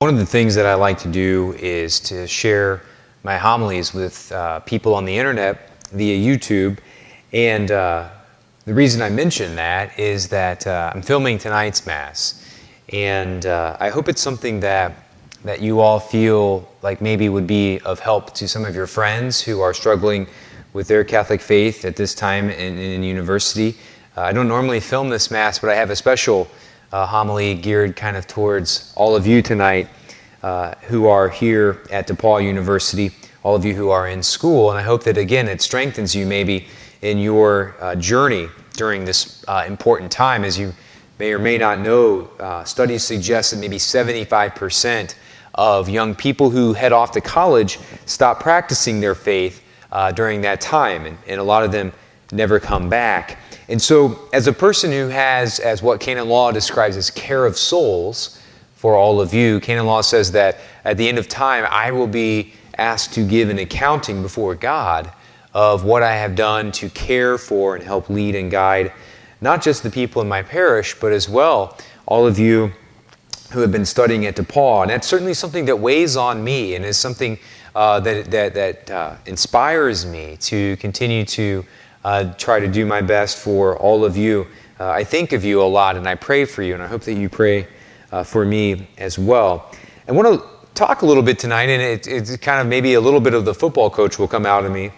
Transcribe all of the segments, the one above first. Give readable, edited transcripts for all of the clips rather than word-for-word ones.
One of the things that I like to do is to share my homilies with people on the internet via YouTube. And the reason I mention that is that I'm filming tonight's Mass. And I hope it's something that you all feel like maybe would be of help to some of your friends who are struggling with their Catholic faith at this time in university. I don't normally film this Mass, but I have a special homily geared kind of towards all of you tonight who are here at DePaul University, all of you who are in school, and I hope that again it strengthens you maybe in your journey during this important time. As you may or may not know, studies suggest that maybe 75% of young people who head off to college stop practicing their faith during that time, and a lot of them never come back. And so as a person who has, as what canon law describes as care of souls for all of you, canon law says that at the end of time I will be asked to give an accounting before God of what I have done to care for and help lead and guide not just the people in my parish, but as well all of you who have been studying at DePaul. And that's certainly something that weighs on me and is something that inspires me to continue to try to do my best for all of you. I think of you a lot and I pray for you, and I hope that you pray for me as well. I want to talk a little bit tonight, and it's kind of maybe a little bit of the football coach will come out of me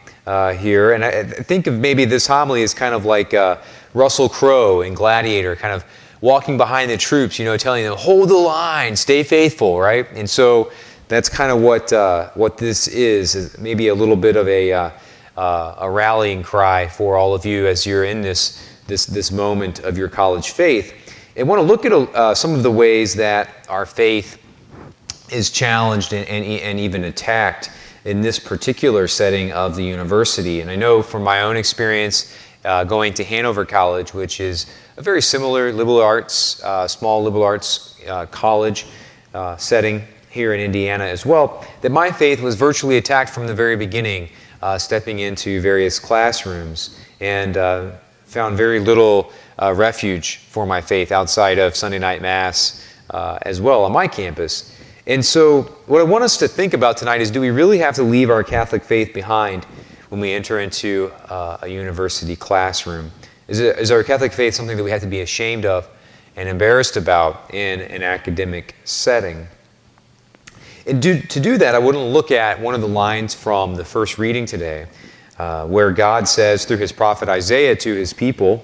here. And I think of maybe this homily as kind of like Russell Crowe in Gladiator, kind of walking behind the troops, telling them, hold the line, stay faithful, right? And so that's kind of what this is maybe a little bit of a rallying cry for all of you as you're in this moment of your college faith. I want to look at some of the ways that our faith is challenged and even attacked in this particular setting of the university. And I know from my own experience going to Hanover College, which is a very similar liberal arts, small liberal arts college setting here in Indiana as well, that my faith was virtually attacked from the very beginning, stepping into various classrooms, and found very little refuge for my faith outside of Sunday night Mass as well on my campus. And so what I want us to think about tonight is, do we really have to leave our Catholic faith behind when we enter into a university classroom? Is our Catholic faith something that we have to be ashamed of and embarrassed about in an academic setting? And to do that, I want to look at one of the lines from the first reading today, where God says through his prophet Isaiah to his people,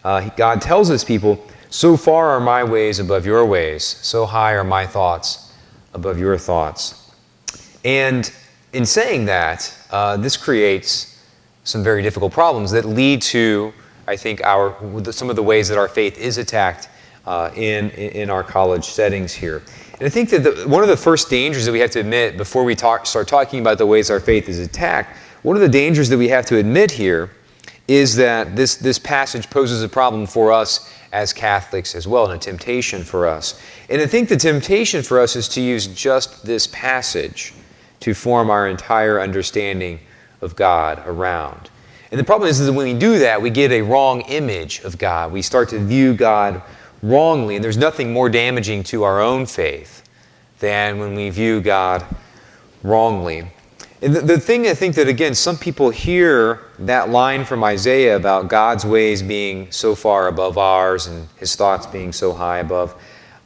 God tells his people, so far are my ways above your ways, so high are my thoughts above your thoughts. And in saying that, this creates some very difficult problems that lead to, I think, some of the ways that our faith is attacked in our college settings here. And I think that one of the first dangers that we have to admit before we start talking about the ways our faith is attacked, one of the dangers that we have to admit here is that this passage poses a problem for us as Catholics as well, and a temptation for us. And I think the temptation for us is to use just this passage to form our entire understanding of God around. And the problem is that when we do that, we get a wrong image of God. We start to view God wrongly, and there's nothing more damaging to our own faith than when we view God wrongly. And the thing I think that, again, some people hear that line from Isaiah about God's ways being so far above ours and his thoughts being so high above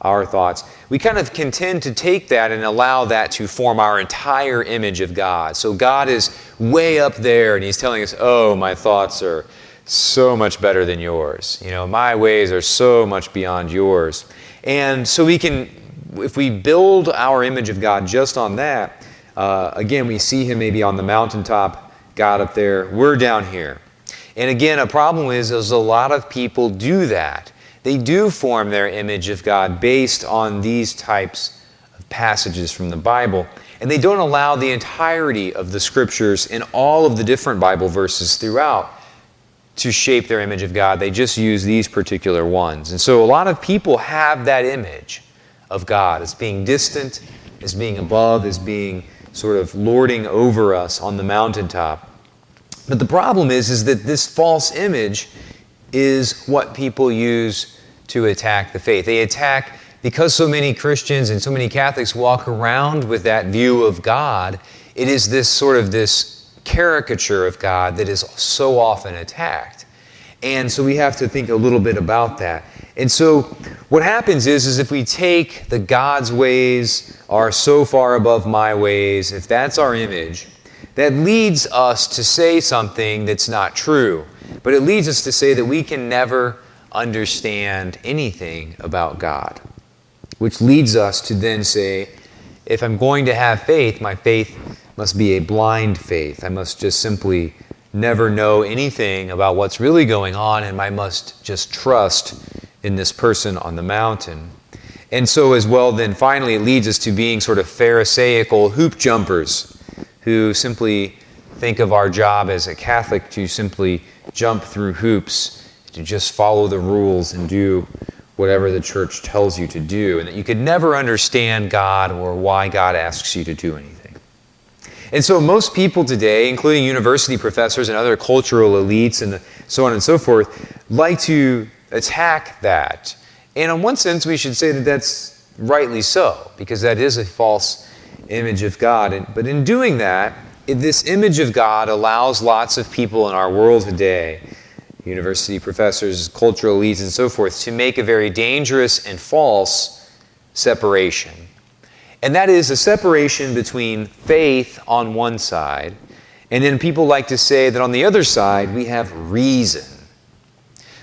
our thoughts. We kind of tend to take that and allow that to form our entire image of God. So God is way up there and he's telling us, oh, my thoughts are so much better than yours. My ways are so much beyond yours. And so we can, if we build our image of God just on that, again, we see him maybe on the mountaintop, God up there, we're down here. And again, a problem is a lot of people do that. They do form their image of God based on these types of passages from the Bible. And they don't allow the entirety of the Scriptures in all of the different Bible verses throughout to shape their image of God. They just use these particular ones. And so a lot of people have that image of God as being distant, as being above, as being sort of lording over us on the mountaintop. But the problem is that this false image is what people use to attack the faith. They attack because so many Christians and so many Catholics walk around with that view of God, it is this caricature of God that is so often attacked. And so we have to think a little bit about that. And so what happens is if we take the God's ways are so far above my ways, if that's our image, that leads us to say something that's not true. But it leads us to say that we can never understand anything about God. Which leads us to then say, if I'm going to have faith, my faith must be a blind faith. I must just simply never know anything about what's really going on, and I must just trust in this person on the mountain. And so as well, then finally it leads us to being sort of Pharisaical hoop jumpers who simply think of our job as a Catholic to simply jump through hoops, to just follow the rules and do whatever the church tells you to do, and that you could never understand God or why God asks you to do anything. And so most people today, including university professors and other cultural elites and so on and so forth, like to attack that. And in one sense, we should say that that's rightly so, because that is a false image of God. But in doing that, this image of God allows lots of people in our world today, university professors, cultural elites, and so forth, to make a very dangerous and false separation. And that is a separation between faith on one side, and then people like to say that on the other side we have reason.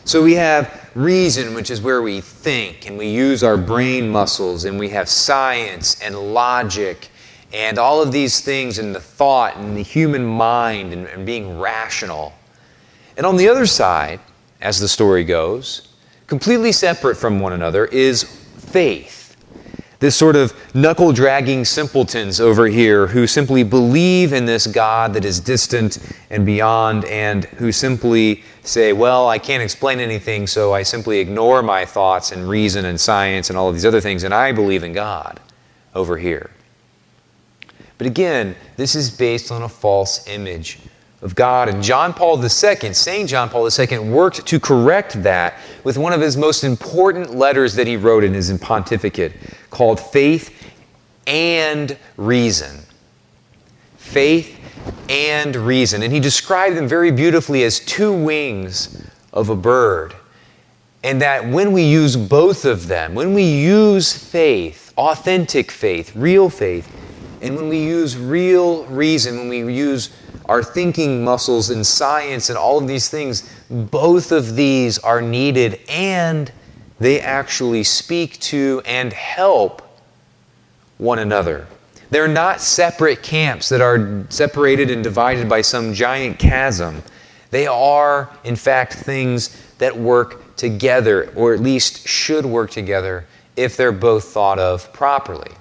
So we have reason, which is where we think and we use our brain muscles, and we have science and logic and all of these things in the thought and the human mind and being rational. And on the other side, as the story goes, completely separate from one another is faith. This sort of knuckle-dragging simpletons over here who simply believe in this God that is distant and beyond, and who simply say, well, I can't explain anything, so I simply ignore my thoughts and reason and science and all of these other things, and I believe in God over here. But again, this is based on a false image of God. And John Paul II, St. John Paul II, worked to correct that with one of his most important letters that he wrote in his pontificate, called Faith and Reason. Faith and reason. And he described them very beautifully as two wings of a bird. And that when we use both of them, when we use faith, authentic faith, real faith, and when we use real reason, when we use our thinking muscles and science and all of these things, both of these are needed, and they actually speak to and help one another. They're not separate camps that are separated and divided by some giant chasm. They are, in fact, things that work together, or at least should work together, if they're both thought of properly.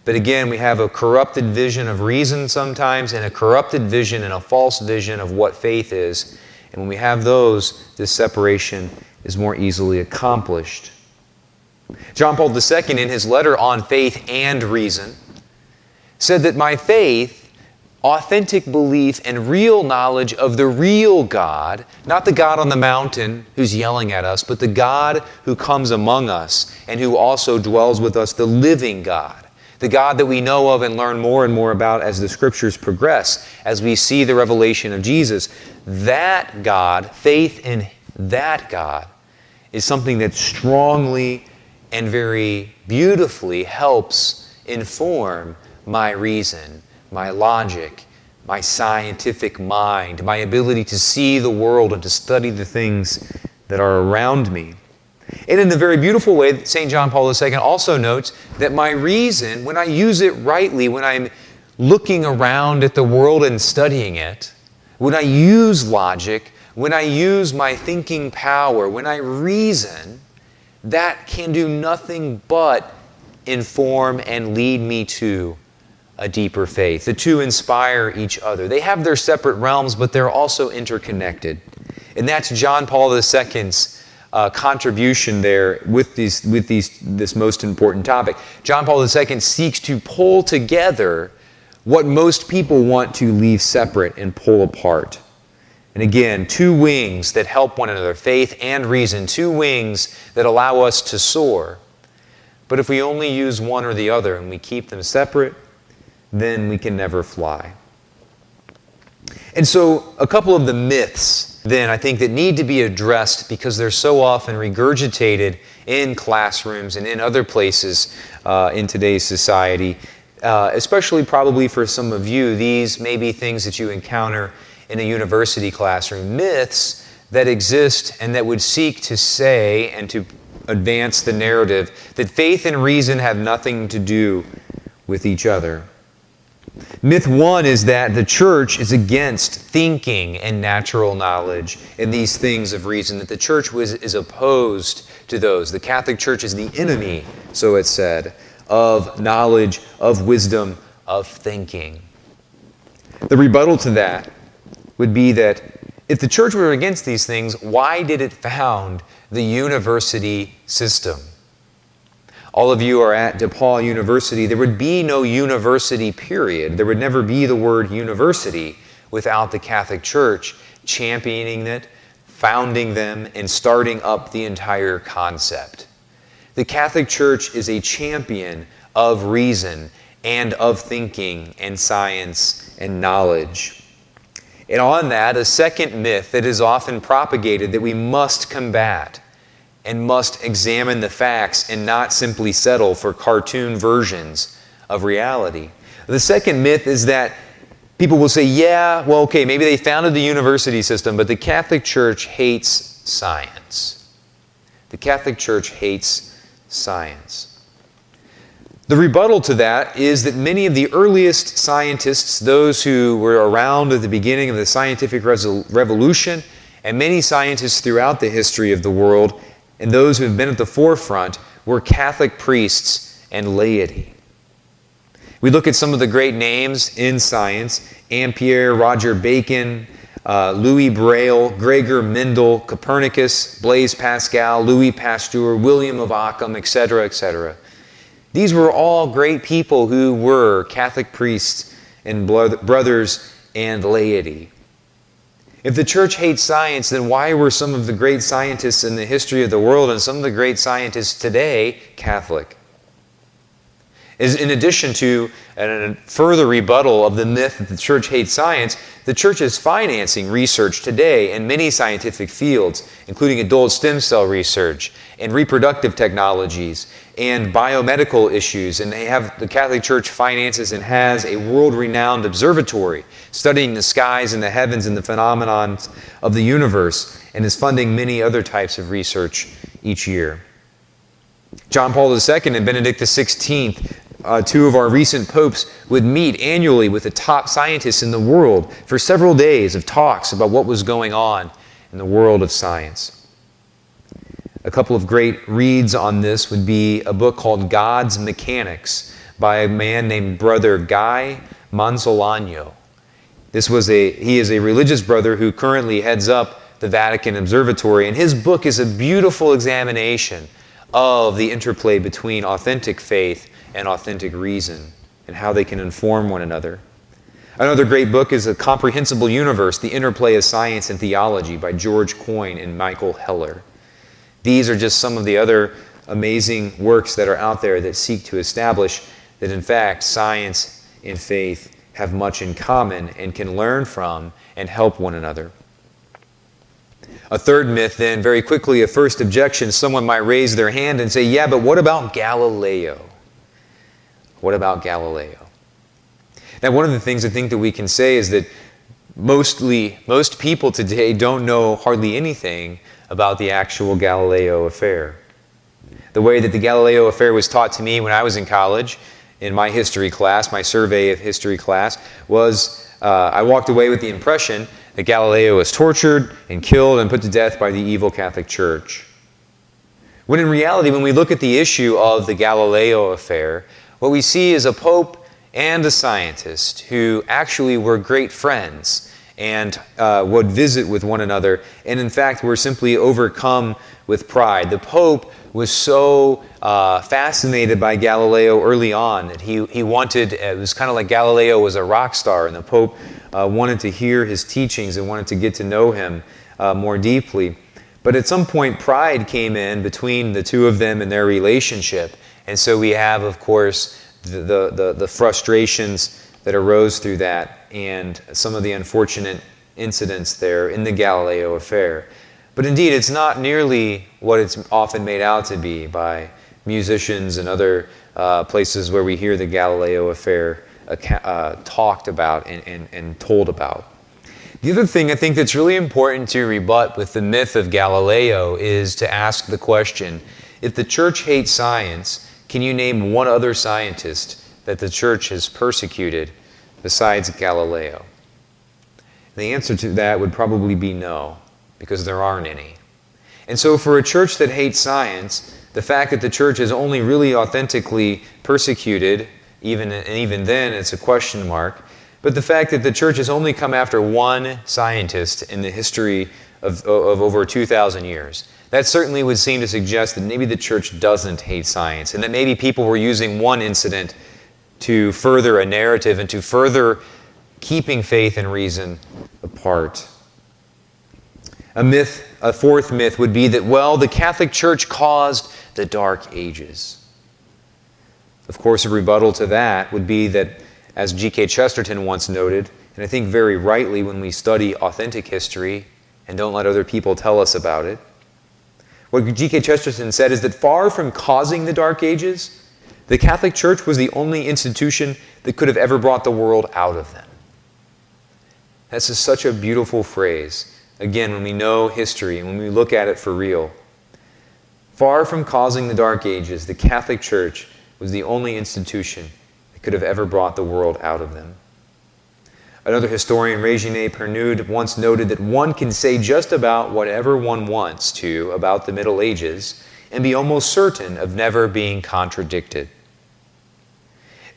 But again, we have a corrupted vision of reason sometimes, and a corrupted vision and a false vision of what faith is. And when we have those, this separation is more easily accomplished. John Paul II, in his letter on faith and reason, said that my faith, authentic belief, and real knowledge of the real God, not the God on the mountain who's yelling at us, but the God who comes among us and who also dwells with us, the living God. The God that we know of and learn more and more about as the Scriptures progress, as we see the revelation of Jesus. That God, faith in that God, is something that strongly and very beautifully helps inform my reason, my logic, my scientific mind, my ability to see the world and to study the things that are around me. And in the very beautiful way, St. John Paul II also notes that my reason, when I use it rightly, when I'm looking around at the world and studying it, when I use logic, when I use my thinking power, when I reason, that can do nothing but inform and lead me to a deeper faith. The two inspire each other. They have their separate realms, but they're also interconnected. And that's John Paul II's contribution there with this most important topic. John Paul II seeks to pull together what most people want to leave separate and pull apart. And again, two wings that help one another, faith and reason, two wings that allow us to soar. But if we only use one or the other and we keep them separate, then we can never fly. And so a couple of the myths then I think that need to be addressed because they're so often regurgitated in classrooms and in other places in today's society, especially probably for some of you, these may be things that you encounter in a university classroom. Myths that exist and that would seek to say and to advance the narrative that faith and reason have nothing to do with each other. Myth one is that the church is against thinking and natural knowledge and these things of reason, that the church is opposed to those. The Catholic Church is the enemy, so it's said, of knowledge, of wisdom, of thinking. The rebuttal to that would be that if the church were against these things, why did it found the university system? All of you are at DePaul University. There would be no university, period. There would never be the word university without the Catholic Church championing it, founding them, and starting up the entire concept. The Catholic Church is a champion of reason and of thinking and science and knowledge. And on that, a second myth that is often propagated that we must combat and must examine the facts and not simply settle for cartoon versions of reality. The second myth is that people will say, yeah, well, okay, maybe they founded the university system, but the Catholic Church hates science. The Catholic Church hates science. The rebuttal to that is that many of the earliest scientists, those who were around at the beginning of the scientific revolution, and many scientists throughout the history of the world, and those who have been at the forefront, were Catholic priests and laity. We look at some of the great names in science: Ampere, Roger Bacon, Louis Braille, Gregor Mendel, Copernicus, Blaise Pascal, Louis Pasteur, William of Ockham, etc., etc. These were all great people who were Catholic priests and brothers and laity. If the church hates science, then why were some of the great scientists in the history of the world and some of the great scientists today Catholic? In addition to a further rebuttal of the myth that the church hates science, the church is financing research today in many scientific fields, including adult stem cell research and reproductive technologies and biomedical issues. And the Catholic Church finances and has a world-renowned observatory studying the skies and the heavens and the phenomena of the universe, and is funding many other types of research each year. John Paul II and Benedict XVI, two of our recent popes, would meet annually with the top scientists in the world for several days of talks about what was going on in the world of science. A couple of great reads on this would be a book called God's Mechanics by a man named Brother Guy Manzolano. He is a religious brother who currently heads up the Vatican Observatory, and his book is a beautiful examination of the interplay between authentic faith and authentic reason and how they can inform one another. Another great book is A Comprehensible Universe, The Interplay of Science and Theology by George Coyne and Michael Heller. These are just some of the other amazing works that are out there that seek to establish that, in fact, science and faith have much in common and can learn from and help one another. A third myth, then, very quickly, a first objection. Someone might raise their hand and say, yeah, but what about Galileo? What about Galileo? Now, one of the things I think that we can say is that most people today don't know hardly anything about the actual Galileo affair. The way that the Galileo affair was taught to me when I was in college, in my history class, my survey of history class, was I walked away with the impression that Galileo was tortured and killed and put to death by the evil Catholic Church. When in reality, when we look at the issue of the Galileo affair, what we see is a pope and a scientist who actually were great friends and would visit with one another, and in fact were simply overcome with pride. The Pope was so fascinated by Galileo early on that he wanted, it was kind of like Galileo was a rock star, and the Pope wanted to hear his teachings and wanted to get to know him more deeply. But at some point, pride came in between the two of them and their relationship, And so we have, of course, the frustrations that arose through that and some of the unfortunate incidents there in the Galileo affair. But indeed, it's not nearly what it's often made out to be by musicians and other places where we hear the Galileo affair talked about and told about. The other thing I think that's really important to rebut with the myth of Galileo is to ask the question, if the church hates science, can you name one other scientist that the church has persecuted besides Galileo? The answer to that would probably be no, because there aren't any. And so for a church that hates science, the fact that the church is only really authentically persecuted, even then it's a question mark, but the fact that the church has only come after one scientist in the history of over 2,000 years, that certainly would seem to suggest that maybe the church doesn't hate science, and that maybe people were using one incident to further a narrative and to further keeping faith and reason apart. A fourth myth would be that, well, the Catholic Church caused the Dark Ages. Of course, a rebuttal to that would be that, as G.K. Chesterton once noted, and I think very rightly when we study authentic history and don't let other people tell us about it, what G.K. Chesterton said is that far from causing the Dark Ages, the Catholic Church was the only institution that could have ever brought the world out of them. That's just such a beautiful phrase. Again, when we know history and when we look at it for real. Far from causing the Dark Ages, the Catholic Church was the only institution that could have ever brought the world out of them. Another historian, Regine Pernoud, once noted that one can say just about whatever one wants to about the Middle Ages and be almost certain of never being contradicted.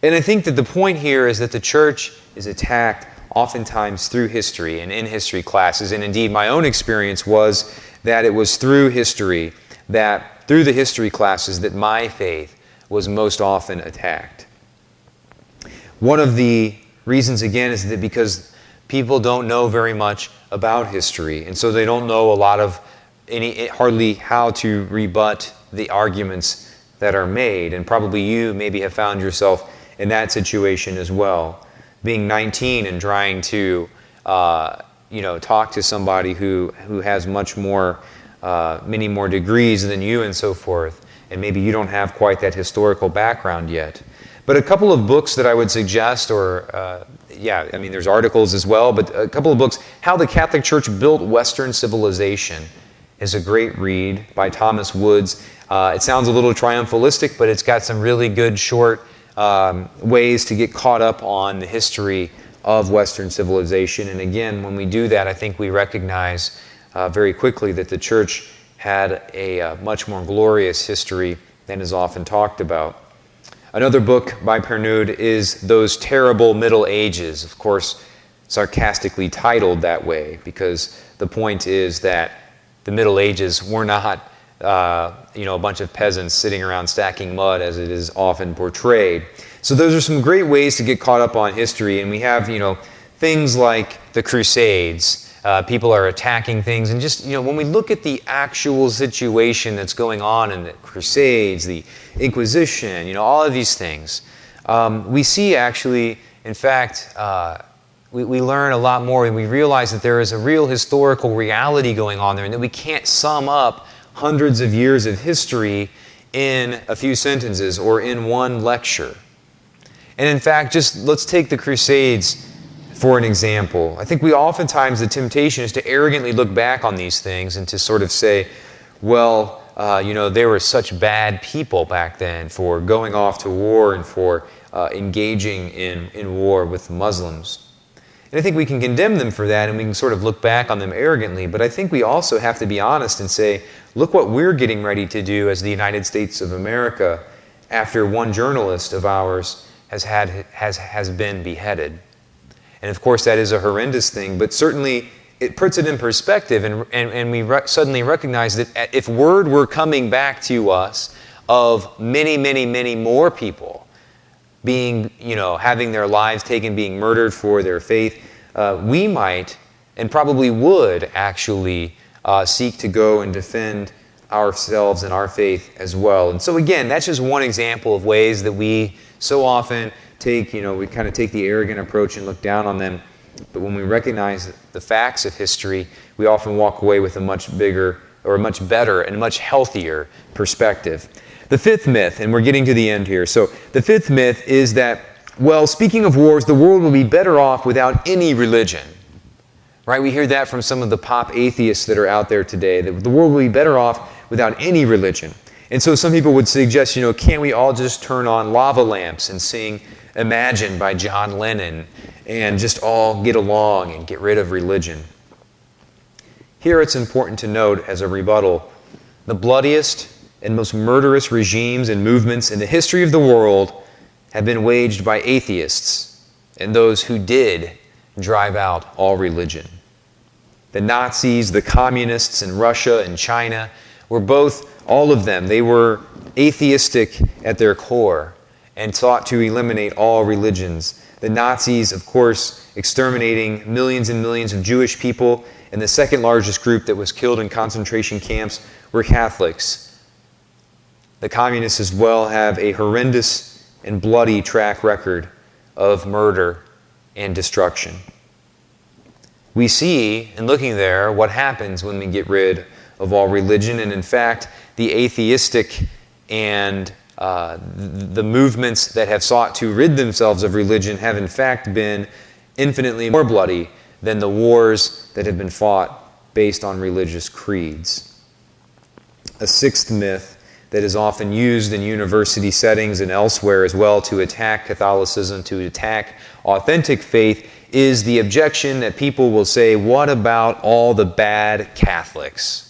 And I think that the point here is that the church is attacked oftentimes through history and in history classes, and indeed my own experience was that it was through history, that through the history classes, that my faith was most often attacked. One of the reasons, again, is that because people don't know very much about history, and so they don't know a lot of hardly how to rebut the arguments that are made, and probably you maybe have found yourself in that situation as well. Being 19 and trying to, talk to somebody who has much more, many more degrees than you and so forth, and maybe you don't have quite that historical background yet. But a couple of books that I would suggest, there's articles as well, but a couple of books, How the Catholic Church Built Western Civilization is a great read by Thomas Woods. It sounds a little triumphalistic, but it's got some really good short ways to get caught up on the history of Western civilization. And again, when we do that, I think we recognize very quickly that the church had a much more glorious history than is often talked about. Another book by Pernoud is Those Terrible Middle Ages, of course, sarcastically titled that way, because the point is that the Middle Ages were not a bunch of peasants sitting around stacking mud as it is often portrayed. So those are some great ways to get caught up on history, and we have, things like the Crusades. People are attacking things, and just, when we look at the actual situation that's going on in the Crusades, the Inquisition, all of these things, we see actually, in fact, we learn a lot more, and we realize that there is a real historical reality going on there, and that we can't sum up hundreds of years of history in a few sentences or in one lecture. And in fact, let's take the Crusades for an example. I think oftentimes the temptation is to arrogantly look back on these things and to sort of say, well, they were such bad people back then for going off to war and for engaging in war with the Muslims. And I think we can condemn them for that, and we can sort of look back on them arrogantly, but I think we also have to be honest and say, look what we're getting ready to do as the United States of America after one journalist of ours has been beheaded. And of course that is a horrendous thing, but certainly it puts it in perspective, and we suddenly recognize that if word were coming back to us of many, many, many more people being, having their lives taken, being murdered for their faith, we might and probably would actually seek to go and defend ourselves and our faith as well. And so again, that's just one example of ways that we so often take, we kind of take the arrogant approach and look down on them. But when we recognize the facts of history, we often walk away with a much bigger or a much better and much healthier perspective. The fifth myth, and we're getting to the end here. So the fifth myth is that, well, speaking of wars, the world will be better off without any religion. Right? We hear that from some of the pop atheists that are out there today, that the world will be better off without any religion. And so some people would suggest, can't we all just turn on lava lamps and sing Imagine by John Lennon and just all get along and get rid of religion? Here it's important to note as a rebuttal, the bloodiest and most murderous regimes and movements in the history of the world have been waged by atheists and those who did drive out all religion. The Nazis, the communists in Russia and China were all of them, they were atheistic at their core and sought to eliminate all religions. The Nazis, of course, exterminating millions and millions of Jewish people, and the second largest group that was killed in concentration camps were Catholics. The communists as well have a horrendous and bloody track record of murder and destruction. We see, in looking there, what happens when we get rid of all religion, and in fact, the atheistic and the movements that have sought to rid themselves of religion have in fact been infinitely more bloody than the wars that have been fought based on religious creeds. A sixth myth that is often used in university settings and elsewhere as well to attack Catholicism, to attack authentic faith, is the objection that people will say, what about all the bad Catholics?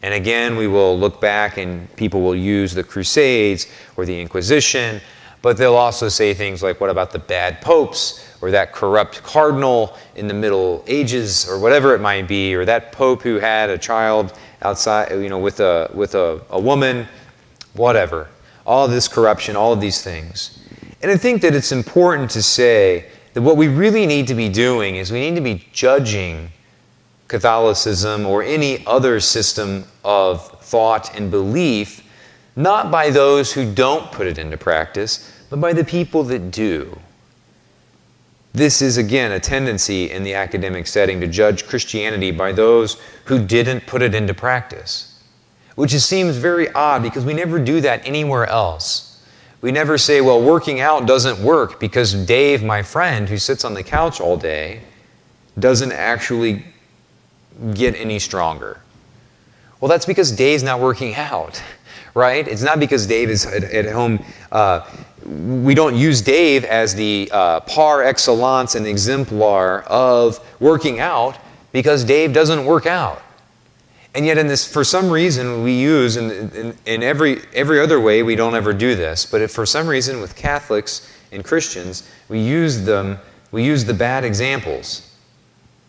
And again, we will look back and people will use the Crusades or the Inquisition, but they'll also say things like, what about the bad popes, or that corrupt cardinal in the Middle Ages, or whatever it might be, or that pope who had a child outside, with a woman, whatever. All of this corruption, all of these things. And I think that it's important to say that what we really need to be doing is we need to be judging Catholicism or any other system of thought and belief, not by those who don't put it into practice, but by the people that do. This is, again, a tendency in the academic setting to judge Christianity by those who didn't put it into practice, which seems very odd because we never do that anywhere else. We never say, well, working out doesn't work because Dave, my friend, who sits on the couch all day, doesn't actually get any stronger. Well, that's because Dave's not working out, right? It's not because Dave is at home. We don't use Dave as the par excellence and exemplar of working out because Dave doesn't work out. And yet in this, for some reason, we use, in every other way, we don't ever do this, but if for some reason with Catholics and Christians, we use the bad examples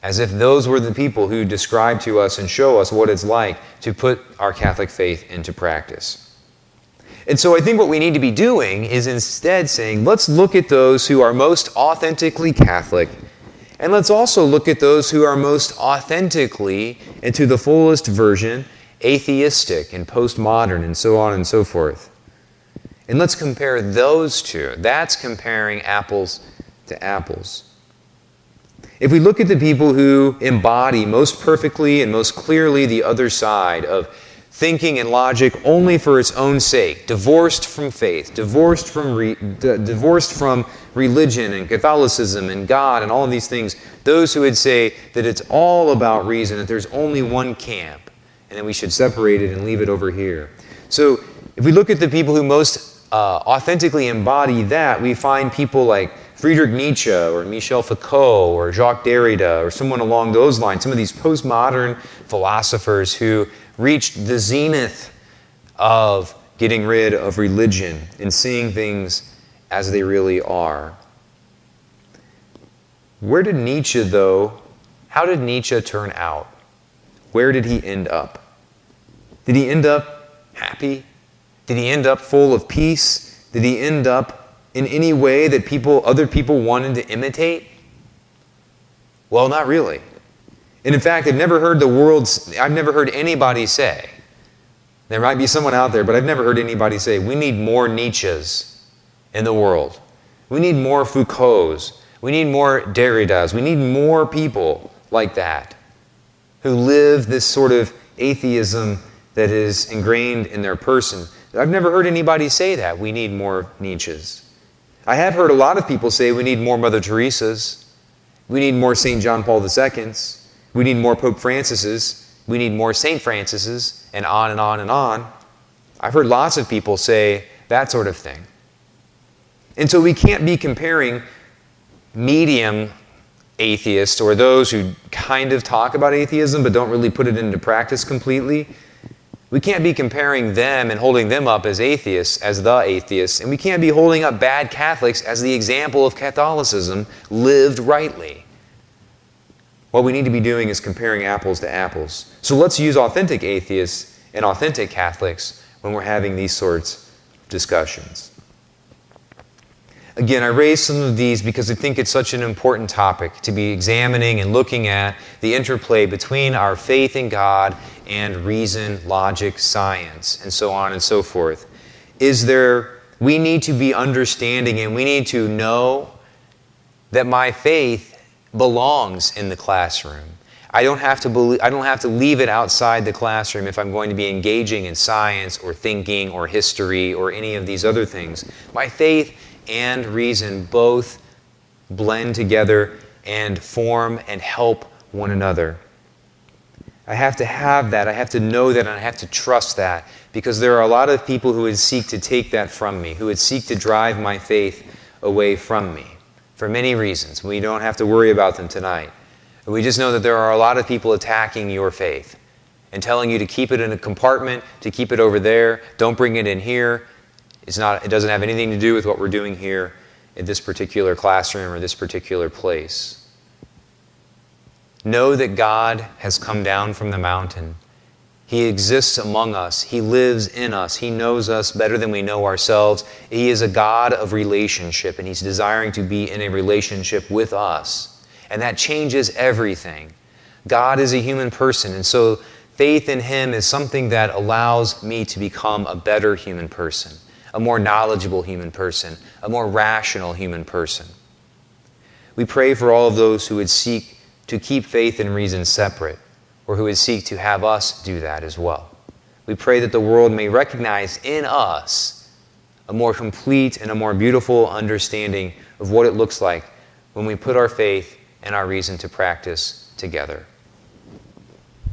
as if those were the people who describe to us and show us what it's like to put our Catholic faith into practice. And so I think what we need to be doing is instead saying, let's look at those who are most authentically Catholic, and let's also look at those who are most authentically, and to the fullest version, atheistic and postmodern and so on and so forth. And let's compare those two. That's comparing apples to apples. If we look at the people who embody most perfectly and most clearly the other side of thinking and logic only for its own sake, divorced from faith, divorced from religion and Catholicism and God and all of these things, those who would say that it's all about reason, that there's only one camp, and that we should separate it and leave it over here. So if we look at the people who most authentically embody that, we find people like Friedrich Nietzsche or Michel Foucault or Jacques Derrida or someone along those lines, some of these postmodern philosophers who reached the zenith of getting rid of religion and seeing things as they really are. Where did Nietzsche, though, how did Nietzsche turn out? Where did he end up? Did he end up happy? Did he end up full of peace? Did he end up in any way that other people wanted to imitate? Well, not really. And in fact, I've never heard anybody say There might be someone out there, but I've never heard anybody say, we need more Nietzsches in the world. We need more Foucaults. We need more Derridas. We need more people like that who live this sort of atheism that is ingrained in their person. I've never heard anybody say that. We need more Nietzsches. I have heard a lot of people say we need more Mother Teresas. We need more St. John Paul II's. We need more Pope Francis's. We need more St. Francis's, and on and on and on. I've heard lots of people say that sort of thing. And so we can't be comparing medium atheists or those who kind of talk about atheism but don't really put it into practice completely. We can't be comparing them and holding them up as atheists, as the atheists, and we can't be holding up bad Catholics as the example of Catholicism lived rightly. What we need to be doing is comparing apples to apples. So let's use authentic atheists and authentic Catholics when we're having these sorts of discussions. Again, I raise some of these because I think it's such an important topic to be examining and looking at the interplay between our faith in God and reason, logic, science, and so on and so forth. We need to be understanding and we need to know that my faith belongs in the classroom. I don't have to leave it outside the classroom if I'm going to be engaging in science or thinking or history or any of these other things. My faith and reason both blend together and form and help one another. I have to have that, I have to know that, and I have to trust that, because there are a lot of people who would seek to take that from me, who would seek to drive my faith away from me, for many reasons. We don't have to worry about them tonight. We just know that there are a lot of people attacking your faith and telling you to keep it in a compartment, to keep it over there, don't bring it in here. It doesn't have anything to do with what we're doing here in this particular classroom or this particular place. Know that God has come down from the mountain. He exists among us. He lives in us. He knows us better than we know ourselves. He is a God of relationship, and He's desiring to be in a relationship with us. And that changes everything. God is a human person, and so faith in Him is something that allows me to become a better human person, a more knowledgeable human person, a more rational human person. We pray for all of those who would seek to keep faith and reason separate, or who would seek to have us do that as well. We pray that the world may recognize in us a more complete and a more beautiful understanding of what it looks like when we put our faith and our reason to practice together.